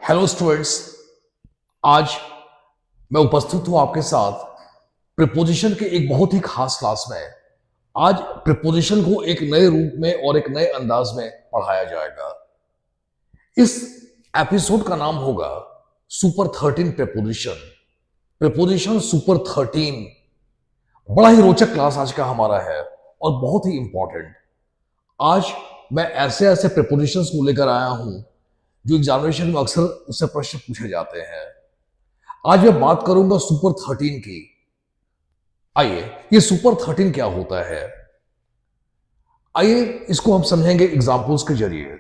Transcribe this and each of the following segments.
Hello students. आज मैं उपस्थित हूं आपके साथ प्रीपोजिशन के एक बहुत ही खास क्लास में। आज प्रीपोजिशन को एक नए रूप में और एक नए अंदाज में पढ़ाया जाएगा। इस एपिसोड का नाम होगा सुपर 13 प्रीपोजिशन। प्रीपोजिशन सुपर 13 बड़ा ही रोचक क्लास आज का हमारा है और बहुत ही इंपॉर्टेंट। आज मैं ऐसे ऐसे प्रीपोजिशंस को लेकर आया हूं जो एग्जामिनेशन में अक्सर उससे प्रश्न पूछे जाते हैं। आज मैं बात करूंगा सुपर 13 की। आइए, ये सुपर 13 क्या होता है, आइए इसको हम समझेंगे एग्जाम्पल्स के जरिए।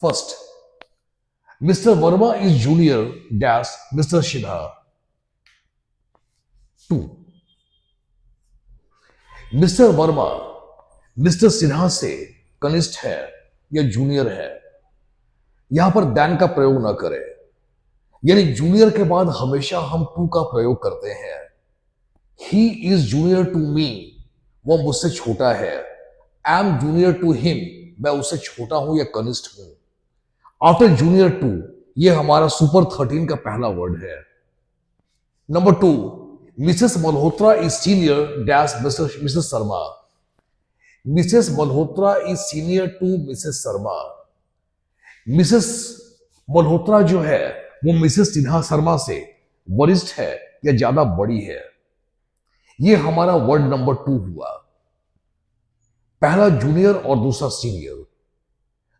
First, mister Verma is junior dash mister Sinha. Two, mister Verma mister Sinha से कनिष्ठ है या जूनियर है। यहां पर दैन का प्रयोग ना करें, यानी जूनियर के बाद हमेशा हम टू का प्रयोग करते हैं। He is junior to me, वो मुझसे छोटा है। I am junior to him, मैं उससे छोटा हूं या कनिष्ठ हूं। आफ्टर जूनियर टू, ये हमारा सुपर 13 का पहला वर्ड है। Number 2, Mrs Malhotra is senior dash Mrs Sharma. Mrs Malhotra is senior to Mrs Sharma. Mrs Malhotra जो है वो मिसेस सिन्हा शर्मा से वरिष्ठ है या ज्यादा बड़ी है। ये हमारा वर्ड नंबर 2 हुआ। पहला जूनियर और दूसरा सीनियर।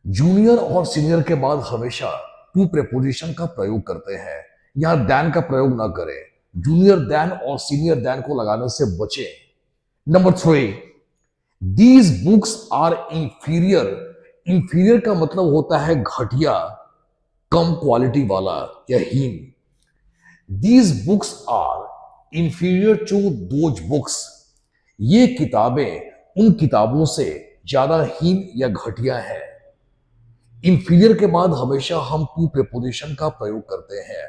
जूनियर और सीनियर के बाद हमेशा टू प्रीपोजिशन का प्रयोग करते हैं। यहां दैन का प्रयोग ना करें। जूनियर दैन और सीनियर दैन को लगाने से बचें। Number 3, these books are inferior. Inferior का मतलब होता है घटिया, कम क्वालिटी वाला या हीन। These books are inferior to those books. ये किताबें उन किताबों से ज्यादा हीन या घटिया है। इंफीरियर के बाद हमेशा हम टू प्रीपोजिशन का प्रयोग करते हैं।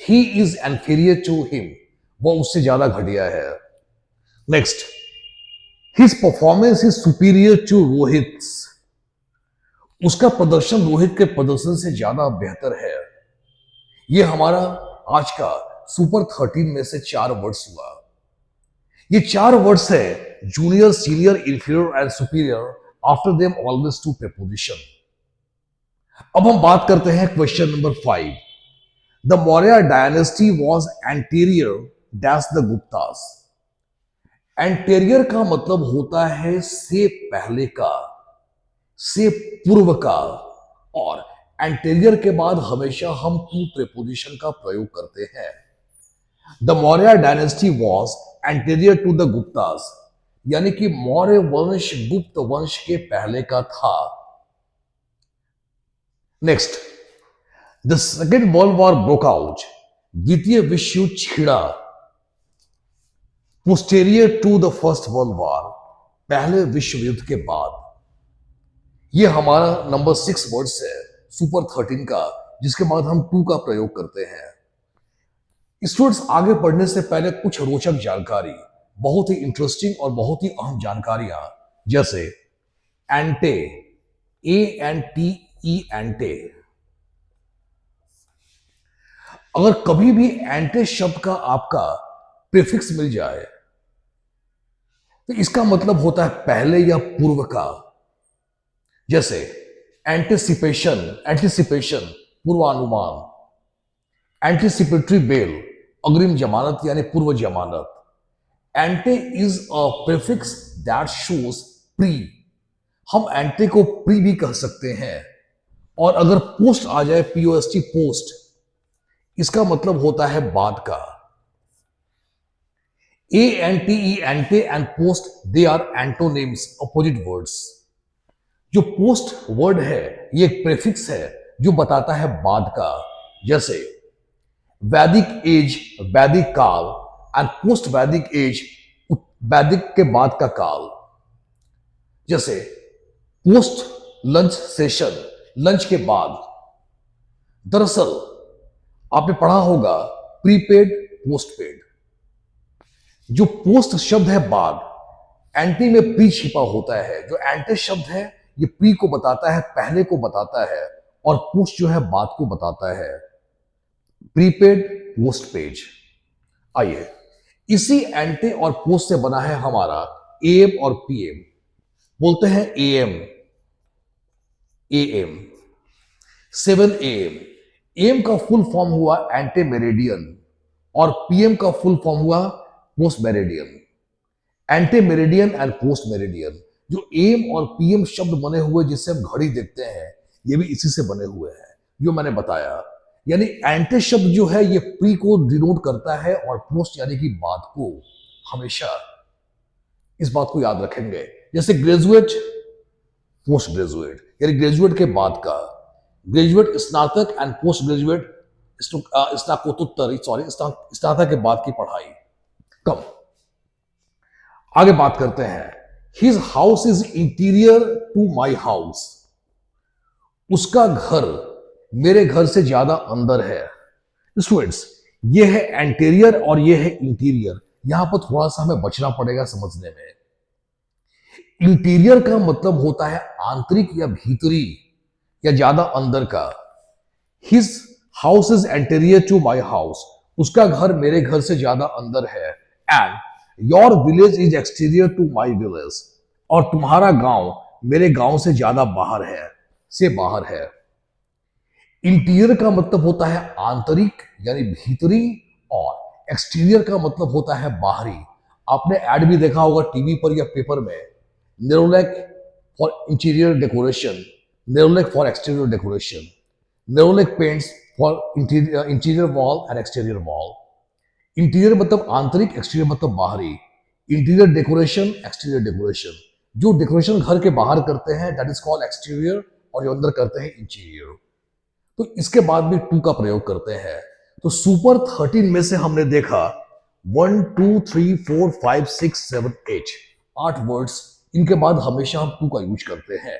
He is inferior to him, वो उससे ज्यादा घटिया है। Next, his performance is superior to Rohit. उसका प्रदर्शन रोहित के प्रदर्शन से ज्यादा बेहतर है। ये हमारा आज का सुपर 13 में से 4 वर्ड्स हुआ। ये 4 वर्ड्स है junior, senior, inferior and superior. After them always to preposition. अब हम बात करते हैं question number 5। The Maurya dynasty was anterior dash the Guptas. Anterior का मतलब होता है से पहले का, से पूर्व का। और एंटीरियर के बाद हमेशा हम टू प्रीपोजिशन का प्रयोग करते हैं। The Maurya dynasty was anterior to the Guptas, यानी कि मौर्य वंश गुप्त वंश के पहले का था। Next, the second world war broke out. द्वितीय विश्व युद्ध छिड़ा posterior to the first world war, पहले विश्व युद्ध के बाद। यह हमारा नंबर 6 वर्ड्स है सुपर 13 का, जिसके बाद हम टू का प्रयोग करते हैं। स्टूडेंट्स, आगे बढ़ने से पहले कुछ रोचक जानकारी, बहुत ही इंटरेस्टिंग और बहुत ही अहम जानकारियां, जैसे एंटे, ANTE, एंटे। अगर कभी भी एंटे शब्द का आपका प्रीफिक्स मिल जाए तो इसका मतलब होता है पहले या पूर्व का। जैसे एंटिसिपेशन, एंटिसिपेशन पूर्वानुमान। एंटिसिपेटरी बेल, अग्रिम जमानत यानी पूर्व जमानत। Ante is a prefix that shows pre. हम एंटे को प्री भी कह सकते हैं। और अगर पोस्ट आ जाए, POST, पोस्ट, इसका मतलब होता है बाद का। ANTE, ante and post, they are antonyms, opposite words. जो पोस्ट वर्ड है ये एक प्रीफिक्स है जो बताता है बाद का। जैसे वैदिक एज, वैदिक काल, एंड पोस्ट वैदिक एज, वैदिक के बाद का काल। जैसे पोस्ट लंच सेशन, लंच के बाद। दरअसल आपने पढ़ा होगा प्रीपेड, पोस्टपेड। जो पोस्ट शब्द है बाद, एंटी में प्री छिपा होता है। जो एंटे शब्द है ये प्री को बताता है, पहले को बताता है। और पोस्ट जो है बात को बताता है, प्रीपेड पोस्ट पेज। आइए, इसी एंटे और पोस्ट से बना है हमारा एएम और पीएम। बोलते हैं एएम, एएम 7 AM। एम का फुल फॉर्म हुआ एंटे मेरिडियन और पीएम का फुल फॉर्म हुआ post meridian. Ante meridian and post meridian, जो एम और पीएम शब्द बने हुए जिससे हम घड़ी देखते हैं, ये भी इसी से बने हुए हैं जो मैंने बताया। यानी एंटे शब्द जो है ये प्री को डिनोट करता है और पोस्ट यानी कि बाद को। हमेशा इस बात को याद रखेंगे। जैसे ग्रेजुएट, पोस्ट ग्रेजुएट, यानी ग्रेजुएट के बाद का, ग्रेजुएट स्नातक एंड पोस्ट ग्रेजुएट स्नातकोत्तर, सॉरी स्नातक के बाद की पढ़ाई। कम आगे बात करते हैं। His house is interior to my house. उसका घर मेरे घर से ज्यादा अंदर है। स्टूडेंट्स, ये है एंटीरियर और ये है इंटीरियर। यहां पर थोड़ा सा हमें बचना पड़ेगा समझने में। इंटीरियर का मतलब होता है आंतरिक या भीतरी या ज्यादा अंदर का। His house is anterior to my house. उसका घर मेरे घर से ज्यादा अंदर है। And your village is exterior to my village. और तुम्हारा गांव मेरे गांव से ज्यादा बाहर है, से बाहर है। इंटीरियर का मतलब होता है आंतरिक यानी भीतरी, और एक्सटीरियर का मतलब होता है बाहरी। आपने ऐड भी देखा होगा टीवी पर या पेपर में, Nerolac for interior decoration, Nerolac for exterior decoration, Nerolac paints for interior wall and exterior wall. Interior मतलब आंतरिक, एक्सटीरियर मतलब बाहरी। इंटीरियर डेकोरेशन, एक्सटीरियर डेकोरेशन, जो डेकोरेशन घर के बाहर करते हैं दैट इज कॉल्ड एक्सटीरियर, और जो अंदर करते हैं इंटीरियर। तो इसके बाद भी टू का प्रयोग करते हैं। तो सुपर 13 में से हमने देखा 1 2 3 4 5 6 7 8 8 वर्ड्स। इनके बाद हमेशा हम टू का यूज करते हैं।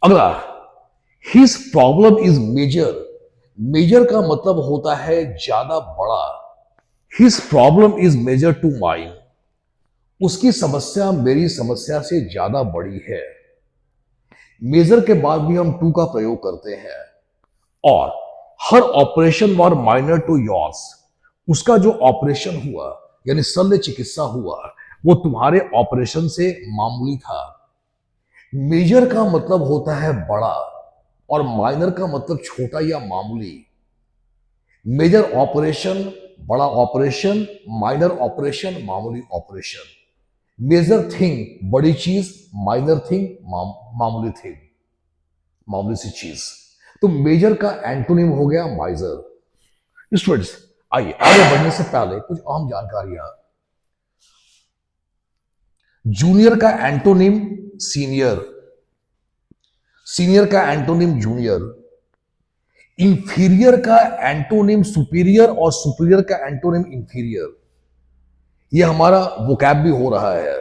अगला, his problem is major. Major का मतलब होता है ज्यादा बड़ा। His problem is major to mine. उसकी समस्या मेरी समस्या से ज्यादा बड़ी है। मेजर के बाद भी हम टू का प्रयोग करते हैं। और हर operation where minor to yours. उसका जो ऑपरेशन हुआ यानी शल्य चिकित्सा हुआ वो तुम्हारे ऑपरेशन से मामूली था। मेजर का मतलब होता है बड़ा और माइनर का मतलब छोटा या मामूली। मेजर ऑपरेशन बड़ा ऑपरेशन, माइनर ऑपरेशन मामूली ऑपरेशन। मेजर थिंग बड़ी चीज, माइनर थिंग मामूली थिंग, मामूली सी चीज। तो मेजर का एंटोनिम हो गया माइजर। स्टूडेंट्स, आइए आगे बढ़ने से पहले कुछ आम जानकारियां। जूनियर का एंटोनिम सीनियर, सीनियर का एंटोनिम जूनियर। इंफीरियर का एंटोनिम सुपीरियर और सुपीरियर का एंटोनिम इंफीरियर। ये हमारा वोकैब भी हो रहा है।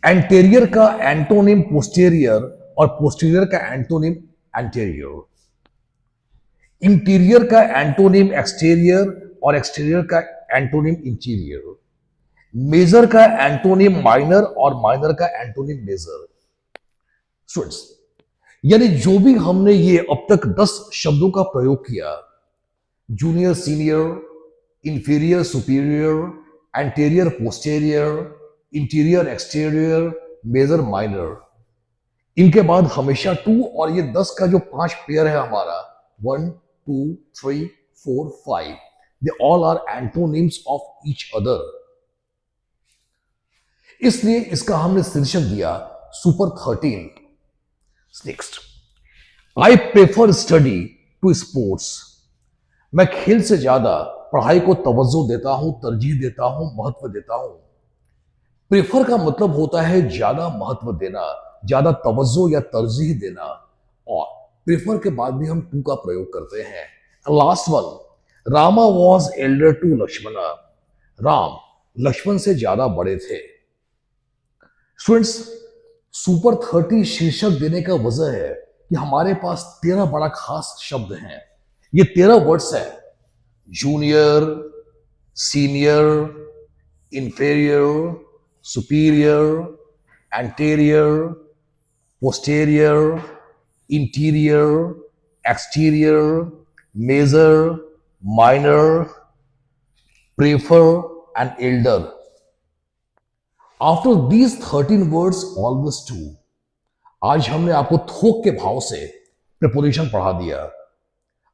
एंटेरियर का एंटोनिम पोस्टेरियर और पोस्टीरियर का एंटोनिम एंटेरियर। इंटीरियर का एंटोनिम एक्सटीरियर और एक्सटीरियर का एंटोनिम इंटीरियर। मेजर का एंटोनिम माइनर और माइनर का एंटोनिम मेजर। स्टूडेंट्स, यानी जो भी हमने ये अब तक 10 शब्दों का प्रयोग किया, junior senior, inferior superior, anterior posterior, interior exterior, major minor, इनके बाद हमेशा टू और ये 10 का जो 5 पेयर है हमारा 1 2 3 4 5, they all are antonyms of each other. इसलिए इसका हमने शीर्षक दिया super 13। Next, I prefer study to sports. मैं खेल से ज्यादा पढ़ाई को तवज्जो देता हूं, तरजीह देता हूं, महत्व देता हूं। प्रेफर का मतलब होता है ज्यादा महत्व देना, ज्यादा तवज्जो या तरजीह देना। और प्रेफर के बाद भी हम टू का प्रयोग करते हैं। Last one, Rama was elder to Lakshmana. Ram Lakshman से ज्यादा बड़े थे। स्टूडेंट्स, सुपर 30 शीर्षक देने का वजह है कि हमारे पास 13 बड़ा खास शब्द हैं। ये 13 वर्ड्स हैं, junior, senior, inferior, superior, anterior, posterior, interior, exterior, major, minor, prefer, and elder. After these 13 words, always to, आज हमने आपको थोक के भाव से प्रिपोजिशन पढ़ा दिया।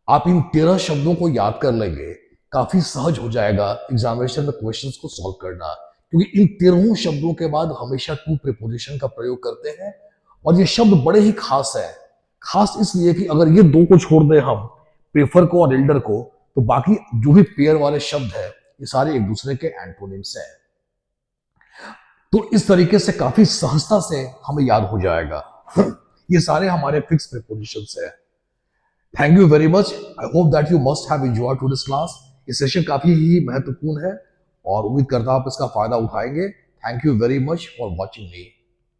आप इन 13 शब्दों को याद कर लेंगे, काफी सहज हो जाएगा एग्जामिनेशन में क्वेश्चंस को सॉल्व करना, क्योंकि इन 13 शब्दों के बाद हमेशा टू प्रिपोजिशन का प्रयोग करते हैं और ये शब्द बड़े ही खास है। खास इसलिए कि अगर ये दो को छोड़ दें हम, प्रेफर को और एल्डर को, तो बाकी जो भी पेयर वाले शब्द है ये सारे एक दूसरे के एंटोनिम्स हैं। तो इस तरीके से काफी सहजता से हमें याद हो जाएगा। ये सारे हमारे फिक्स प्रीपोजिशंस है। Thank you very much. I hope that you must have enjoyed today's class. ये सेशन काफी ही महत्वपूर्ण है और उम्मीद करता हूं आप इसका फायदा उठाएंगे। Thank you very much for watching me.